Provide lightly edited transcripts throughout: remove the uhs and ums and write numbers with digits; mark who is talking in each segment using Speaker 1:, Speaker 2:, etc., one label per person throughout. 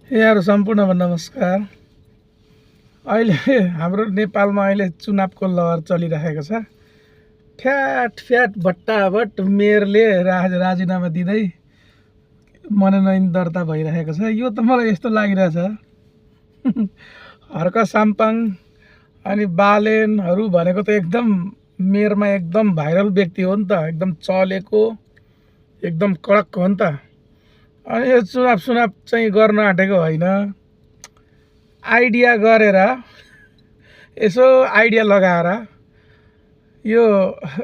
Speaker 1: यहाँहरु सम्पूर्णमा नमस्कार। अहिले हाम्रो नेपालमा अहिले चुनावको लहर चलिरहेको छ। ठ्याट फ्याट भट्टाभट मेयरले राजीनामा दिँदै मनोनयन दर्ता भइरहेको छ। यो त मलाई यस्तो लागिरहेछ हर्क साम्पाङ अनि बालेनहरू भनेको त एकदम मेयरमा एकदम भाइरल व्यक्ति हो नि त, एकदम चलेको, एकदम कडक हो नि त। अनि यो चुनाव चाहिँ गर्न आँटेको होइन, आइडिया गरेर यसो आइडिया लगाएर यो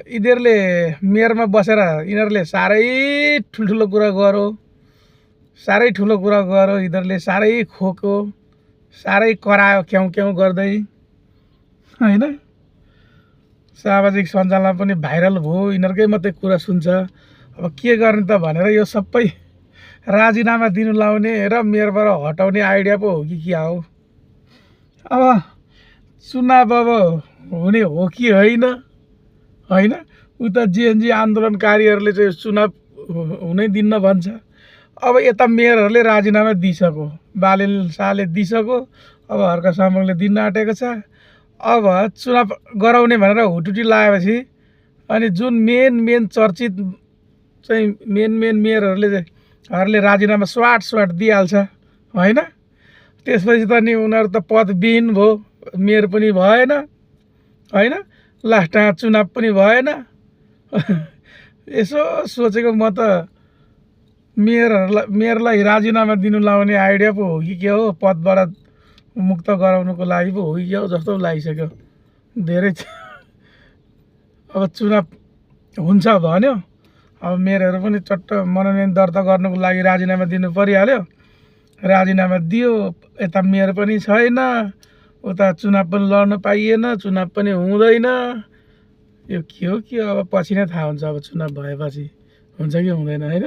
Speaker 1: यिनीहरूले मेयरमा बसेर यिनीहरूले साह्रै ठुल्ठुलो कुरा गर्यो, यिनीहरूले साह्रै खोक्यो, साह्रै करायो क्याउ क्याउ गर्दै होइन। सामाजिक सञ्जालमा पनि भाइरल भयो, यिनीहरूकै मात्रै कुरा सुन्छ। अब के गर्ने त भनेर यो सबै राजीनामा दिनु लाउने र मेयरबाट हटाउने आइडिया पो हो कि क्या हो। अब चुनाव अब हुने हो कि होइन होइन, उता जेएनजी आन्दोलनकारीहरूले चाहिँ चुनाव हुनै दिन्न भन्छ। अब यता मेयरहरूले राजीनामा दिइसक्यो, बालेन शाहले दिइसक्यो, अब हर्क साम्पाङले दिन आँटेको छ। अब चुनाव गराउने भनेर हुटुटी लगाएपछि अनि जुन मेन चर्चित चाहिँ मेन मेयरहरूले राजीनामा स्वाट दिइहाल्छ होइन। त्यसपछि त नि उनीहरू त पदविहीन भयो, मेयर पनि भएन होइन, लास्टमा चुनाव पनि भएन। यसो सोचेको म त मेयरलाई राजीनामा दिनु लाउने आइडिया पो हो कि के हो, पदबाट मुक्त गराउनुको लागि पो हो कि के हो जस्तो लागिसक्यो धेरै। अब चुनाव हुन्छ भन्यो, अब मेयरहरू पनि चट्ट मनोनयन दर्ता गर्नुको लागि राजीनामा दिनु परिहाल्यो। राजीनामा दियो, यता मेयर पनि छैन, उता चुनाव पनि लड्न पाइएन, चुनाव पनि हुँदैन। यो के हो कि अब पछि नै थाहा हुन्छ, अब चुनाव भएपछि हुन्छ कि हुँदैन होइन।